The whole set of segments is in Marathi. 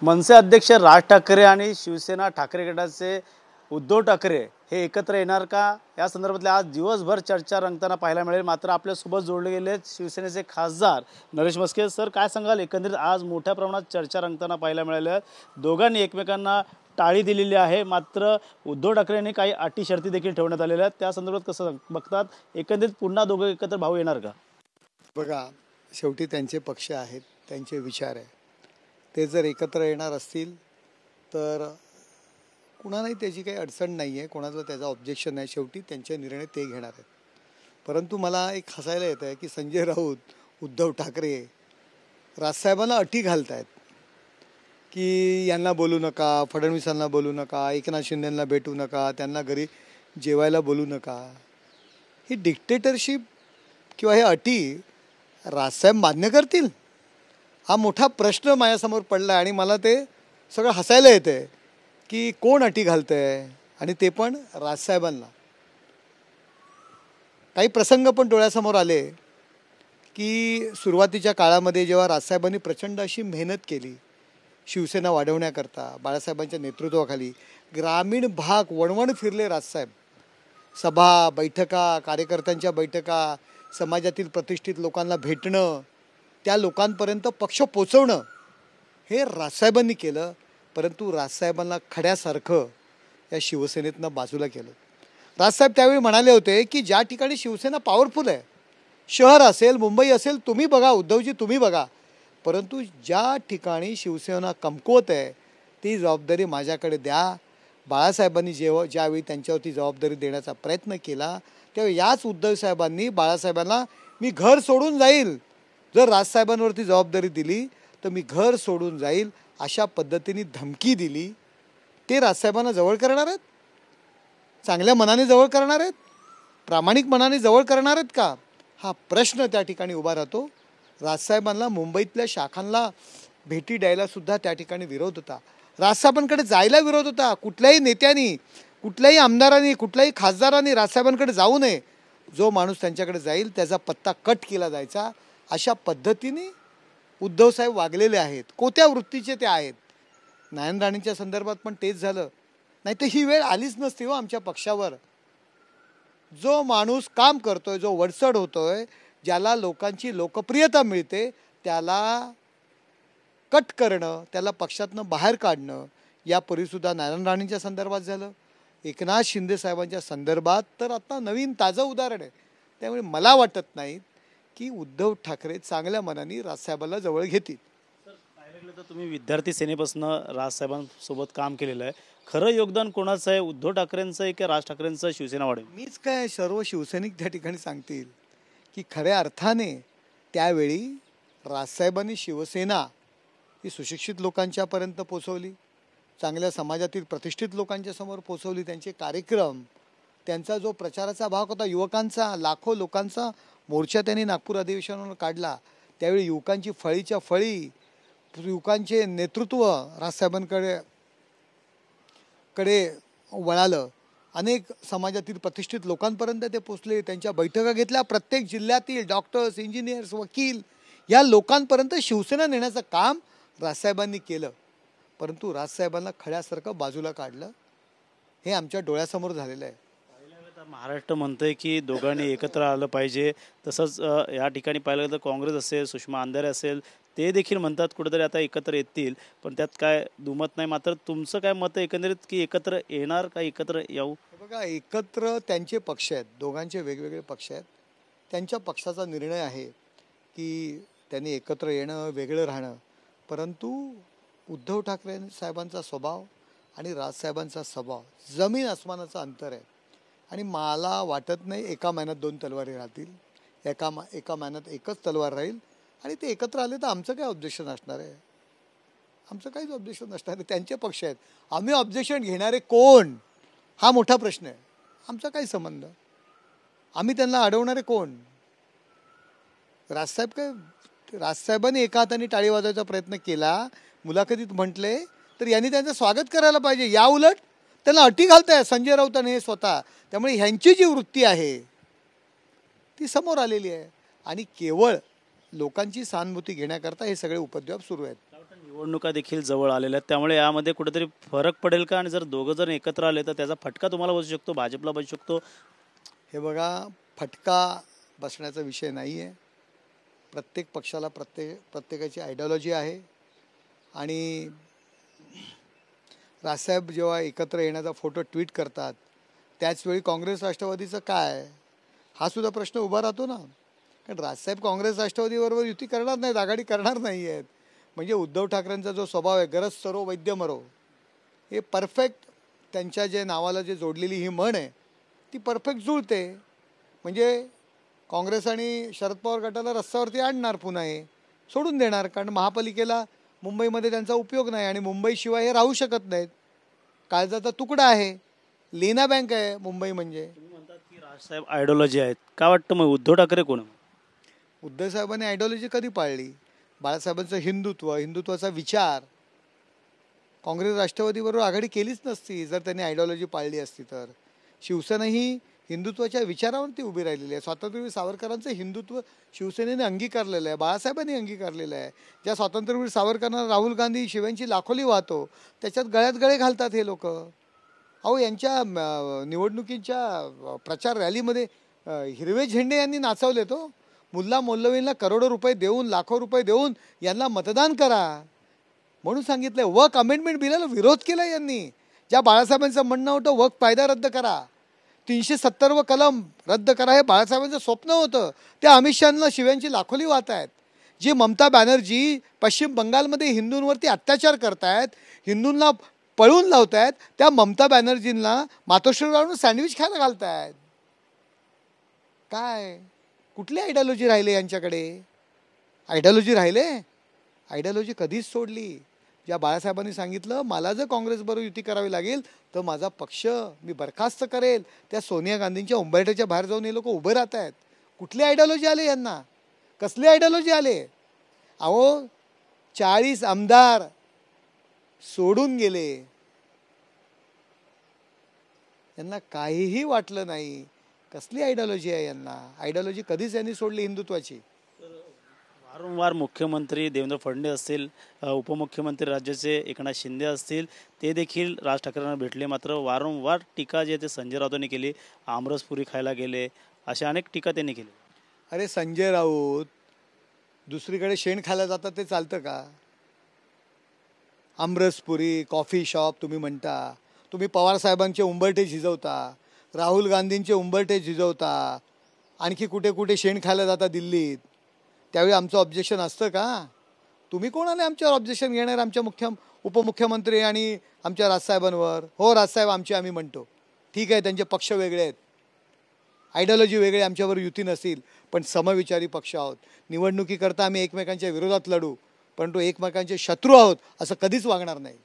मनसे अध्यक्ष राज ठाकरे आणि शिवसेना ठाकरे गटाचे उद्धव ठाकरे हे एकत्र येणार का या संदर्भातल्या आज दिवसभर चर्चा रंगताना पाहायला मिळेल। मात्र आपल्यासोबत जोडले गेले शिवसेनेचे खासदार नरेश म्हस्के सर, काय सांगाल? एकंदरीत आज मोठ्या प्रमाणात चर्चा रंगताना पाहायला मिळाल्या। दोघांनी एकमेकांना टाळी दिलेली आहे, मात्र उद्धव ठाकरे यांनी काही अटी शर्ती देखील ठेवण्यात आलेल्या आहेत। त्या संदर्भात कसं बघतात? एकंदरीत पुन्हा दोघं एकत्र भाऊ येणार का? बघा, शेवटी त्यांचे पक्ष आहेत, त्यांचे विचार आहे। ते जर एकत्र येणार असतील तर कुणालाही त्याची काही अडचण नाही आहे, कोणाचं त्याचा ऑब्जेक्शन नाही। शेवटी त्यांचे निर्णय ते घेणार आहेत। परंतु मला एक हसायला येतं आहे की संजय राऊत, उद्धव ठाकरे राजसाहेबांना अटी घालत आहेत की यांना बोलू नका, फडणवीसांना बोलू नका, एकनाथ शिंदेंना भेटू नका, त्यांना घरी जेवायला बोलू नका। ही डिक्टेटरशिप किंवा हे अटी राजसाहेब मान्य करतील? हा मोठा प्रश्न माझ्यासमोर पडला आणि मला ते सगळं हसायला येतं आहे की कोण अटी घालतं आहे, आणि ते पण राजसाहेबांना। काही प्रसंग पण डोळ्यासमोर आले की सुरुवातीच्या काळामध्ये जेव्हा राजसाहेबांनी प्रचंड अशी मेहनत केली शिवसेना वाढवण्याकरता, बाळासाहेबांच्या नेतृत्वाखाली ग्रामीण भाग वणवण फिरले राजसाहेब। सभा, बैठका, कार्यकर्त्यांच्या बैठका, समाजातील प्रतिष्ठित लोकांना भेटणं, त्या लोकांपर्यंत पक्ष पोचवणं हे राजसाहेबांनी केलं। परंतु राजसाहेबांना खड्यासारखं या शिवसेनेतनं बाजूला केलं। राजसाहेब त्यावेळी म्हणाले होते की ज्या ठिकाणी शिवसेना पॉवरफुल आहे, शहर असेल, मुंबई असेल, तुम्ही बघा उद्धवजी, तुम्ही बघा, परंतु ज्या ठिकाणी शिवसेना कमकुवत आहे ती जबाबदारी माझ्याकडे द्या। बाळासाहेबांनी ज्यावेळी त्यांच्यावरती जबाबदारी देण्याचा प्रयत्न केला तेव्हा याच उद्धव साहेबांनी बाळासाहेबांना मी घर सोडून जाईल, जर राजसाहेबांवरती जबाबदारी दिली तर मी घर सोडून जाईल, अशा पद्धतीने धमकी दिली। ते राजसाहेबांना जवळ करणार आहेत? चांगल्या मनाने जवळ करणार आहेत? प्रामाणिक मनाने जवळ करणार आहेत का? हा प्रश्न त्या ठिकाणी उभा राहतो। राजसाहेबांना मुंबईतल्या शाखांना भेटी द्यायला सुद्धा त्या ठिकाणी विरोध होता, राजसाहेबांकडे जायला विरोध होता। कुठल्याही नेत्यांनी, कुठल्याही आमदारांनी, कुठल्याही खासदारांनी राजसाहेबांकडे जाऊ नये। जो माणूस त्यांच्याकडे जाईल त्याचा पत्ता कट केला जायचा। अशा पद्धतीने उद्धवसाहेब वागलेले आहेत, कोत्या वृत्तीचे ते आहेत। नारायण राणेंच्या संदर्भात पण तेच झालं, नाही तर ही वेळ आलीच नसती हो आमच्या पक्षावर। जो माणूस काम करतोय, जो वडसड होतोय, ज्याला लोकांची लोकप्रियता मिळते, त्याला कट करणं, त्याला पक्षातनं बाहेर काढणं, यापूर्वीसुद्धा नारायण राणेंच्या संदर्भात झालं, एकनाथ शिंदे साहेबांच्या संदर्भात तर आता नवीन ताजं उदाहरण आहे। त्यामुळे मला वाटत नाही की उद्धव ठाकरे चांगल्या मनाने राजसाहेबांना जवळ घेतील। सर, पाहायला गेलं तर तुम्ही विद्यार्थी सेनेपासून राजसाहेबांसोबत काम केलेलं आहे, खरं योगदान कोणाचं आहे? उद्धव ठाकरेंचं आहे की राज ठाकरेंचं शिवसेना वाढेल? मीच काय, सर्व शिवसैनिक त्या ठिकाणी सांगतील की खऱ्या अर्थाने त्यावेळी राजसाहेबांनी शिवसेना ही सुशिक्षित लोकांच्यापर्यंत पोचवली, चांगल्या समाजातील प्रतिष्ठित लोकांच्या समोर पोचवली। त्यांचे कार्यक्रम, त्यांचा जो प्रचाराचा भाग होता, युवकांचा, लाखो लोकांचा मोर्चा त्यांनी नागपूर अधिवेशनावर काढला। त्यावेळी युवकांची फळीच्या फळी, युवकांचे नेतृत्व राजसाहेबांकडे वळालं। अनेक समाजातील प्रतिष्ठित लोकांपर्यंत ते पोचले, त्यांच्या बैठका घेतल्या। प्रत्येक जिल्ह्यातील डॉक्टर्स, इंजिनियर्स, वकील या लोकांपर्यंत शिवसेना नेण्याचं काम राजसाहेबांनी केलं। परंतु राजसाहेबांना खड्यासारखं बाजूला काढलं, हे आमच्या डोळ्यासमोर झालेलं आहे। महाराष्ट्र म्हणतंय की दोघांनी एकत्र आलं पाहिजे, तसंच या ठिकाणी पाहिलं तर काँग्रेस असेल, सुषमा अंधारे असेल, ते देखील म्हणतात कुठेतरी आता एकत्र येतील, पण त्यात काय दुमत नाही। मात्र तुमचं काय मत आहे एकंदरीत की एकत्र येणार का एकत्र येऊ? बघा, एकत्र त्यांचे पक्ष आहेत, दोघांचे वेगवेगळे पक्ष आहेत, त्यांच्या पक्षाचा निर्णय आहे की त्यांनी एकत्र येणं, वेगळं राहणं। परंतु उद्धव ठाकरे साहेबांचा स्वभाव आणि राजसाहेबांचा स्वभाव जमीन आसमानाचं अंतर आहे। आणि मला वाटत नाही एका महिन्यात दोन तलवारी राहतील, एका महिन्यात एकच तलवार राहील। आणि ते एकत्र आले तर आमचं काय ऑब्जेक्शन असणार आहे? आमचं काहीच ऑब्जेक्शन नसणार आहे। त्यांचे पक्ष आहेत, आम्ही ऑब्जेक्शन घेणारे कोण हा मोठा प्रश्न आहे। आमचा काही संबंध, आम्ही त्यांना अडवणारे कोण? राजसाहेब काय, राजसाहेबांनी एका हाताने टाळी वाजवायचा प्रयत्न केला, मुलाखतीत म्हटले, तर यांनी त्यांचं स्वागत करायला पाहिजे। या उलट त्यांना अटी घालताय संजय राऊतांनी हे स्वतः। त्यामुळे ह्यांची जी वृत्ती आहे ती समोर आलेली आहे आणि केवळ लोकांची सहानुभूती घेण्याकरता हे सगळे उपद्व्याप सुरू आहेत। निवडणुका देखील जवळ आलेल्या आहेत, त्यामुळे यामध्ये कुठेतरी फरक पडेल का? आणि जर दोघं जण एकत्र आले तर त्याचा फटका तुम्हाला बसू शकतो, भाजपला बसू शकतो. हे बघा, फटका बसण्याचा विषय नाही आहे. प्रत्येक पक्षाला प्रत्येकाची आयडिओलॉजी आहे. आणि राजसाहेब जेव्हा एकत्र येण्याचा फोटो ट्विट करतात त्याचवेळी काँग्रेस राष्ट्रवादीचं काय, हा सुद्धा प्रश्न उभा राहतो ना. कारण राजसाहेब काँग्रेस राष्ट्रवादीबरोबर युती करणार नाहीत, आघाडी करणार नाही आहेत. म्हणजे उद्धव ठाकरेंचा जो स्वभाव आहे, गरज सरो वैद्य मरो, हे परफेक्ट त्यांच्या जे नावाला जे जोडलेली ही म्हण आहे ती परफेक्ट जुळते. म्हणजे काँग्रेस आणि शरद पवार गटाला रस्त्यावरती आणणार, पुन्हा हे सोडून देणार. कारण महापालिकेला मुंबईमध्ये त्यांचा उपयोग नाही आणि मुंबईशिवाय हे राहू शकत नाहीत. काळजाचा तुकडा आहे, लेना बँक आहे मुंबई म्हणजे. तुम्ही म्हणतात की राजसाहेब आयडिओलॉजी आहेत, काय वाटतं मग उद्धव ठाकरे कोण? उद्धव साहेबांनी आयडिओलॉजी कधी पाळली? बाळासाहेबांचं हिंदुत्वाचा विचार काँग्रेस राष्ट्रवादीबरोबर आघाडी केलीच नसती जर त्यांनी आयडिओलॉजी पाळली असती तर. शिवसेना ही हिंदुत्वाच्या विचारावरती उभी राहिलेली आहे. स्वातंत्र्यवीर सावरकरांचं हिंदुत्व शिवसेनेने अंगीकारलेलं आहे, बाळासाहेबांनी अंगीकारलेलं आहे. ज्या स्वातंत्र्यवीर सावरकरांना राहुल गांधी शिव्यांची लाखोली वाहतो त्याच्यात गळ्यात गळे घालतात हे लोक. अहो, यांच्या निवडणुकीच्या प्रचार रॅलीमध्ये हिरवे झेंडे यांनी नाचवले. तो मुल्ला मौलवींना करोडो रुपये देऊन, लाखो रुपये देऊन यांना मतदान करा म्हणून सांगितलंय. वर्क अमेंडमेंट बिलाला विरोध केला यांनी. ज्या बाळासाहेबांचं म्हणणं होतं वर्क कायदा रद्द करा, 370 कलम रद्द करा, हे बाळासाहेबांचं स्वप्न होतं. त्या अमित शहाना शिव्यांची लाखोली वाहत आहेत. जी ममता बॅनर्जी पश्चिम बंगालमध्ये हिंदूंवरती अत्याचार करतायत, हिंदूंना पळून लावतायत, त्या ममता बॅनर्जींना मातोश्रीवरून सँडविच खायला घालतायत. काय कुठली आयडिओलॉजी राहिले यांच्याकडे? आयडिओलॉजी राहिले? आयडिओलॉजी कधीच सोडली. ज्या बाळासाहेबांनी सांगितलं मला जर काँग्रेसबरोबर युती करावी लागेल तर माझा पक्ष मी बरखास्त करेल, त्या सोनिया गांधींच्या उंबरठ्याच्या बाहेर जाऊन हे लोक उभे राहत आहेत. कुठली आयडिओलॉजी आले यांना? कसली आयडिओलॉजी आले? अहो, 40 आमदार सोडून गेले, यांना काहीही वाटलं नाही. कसली आयडिओलॉजी आहे यांना? आयडिओलॉजी कधीच यांनी सोडली हिंदुत्वाची. वारंवार मुख्यमंत्री देवेंद्र फडणवीस असतील, उपमुख्यमंत्री राज्याचे एकनाथ शिंदे असतील, ते देखील राज ठाकरेंना भेटले. मात्र वारंवार टीका जी आहे ते संजय राऊतांनी केली. आमरसपुरी खायला गेले, अशा अनेक टीका त्यांनी केली. अरे, संजय राऊत दुसरीकडे शेण खायला जातात ते चालतं का? आमरसपुरी, कॉफी शॉप तुम्ही म्हणता, तुम्ही पवारसाहेबांचे उंबरठे झिजवता, राहुल गांधींचे उंबरठे झिजवता, आणखी कुठे कुठे शेण खायला जाता दिल्लीत. त्यावेळी आमचं ऑब्जेक्शन असतं का? तुम्ही कोणाने आमच्यावर ऑब्जेक्शन घेणार? आमच्या उपमुख्यमंत्री आणि आमच्या राजसाहेबांवर. हो राजसाहेब आमचे, आम्ही म्हणतो ठीक आहे, त्यांचे पक्ष वेगळे आहेत, आयडिओलॉजी वेगळे, आमच्यावर युती नसेल, पण समविचारी पक्ष आहोत. निवडणुकीकरता आम्ही एकमेकांच्या विरोधात लढू, परंतु एकमेकांचे शत्रू आहोत असं कधीच वागणार नाही.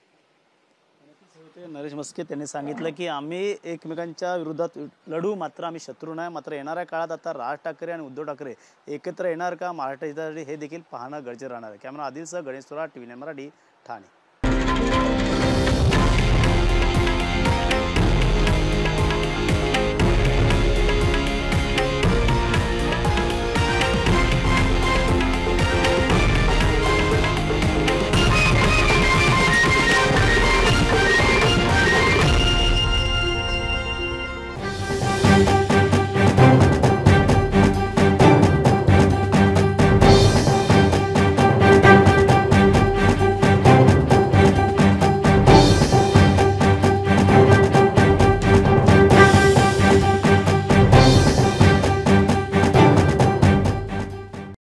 नरेश म्हस्के त्यांनी सांगितलं की आम्ही एकमेकांच्या विरोधात लढू, मात्र आम्ही शत्रू नाही. मात्र येणाऱ्या काळात आता राज ठाकरे आणि उद्धव ठाकरे एकत्र येणार का महाराष्ट्र हितासाठी, हे देखील पाहणं गरजेचं राहणार आहे. कॅमेरा आदिलसह गणेश थोरात, TV9 मराठी, ठाणे.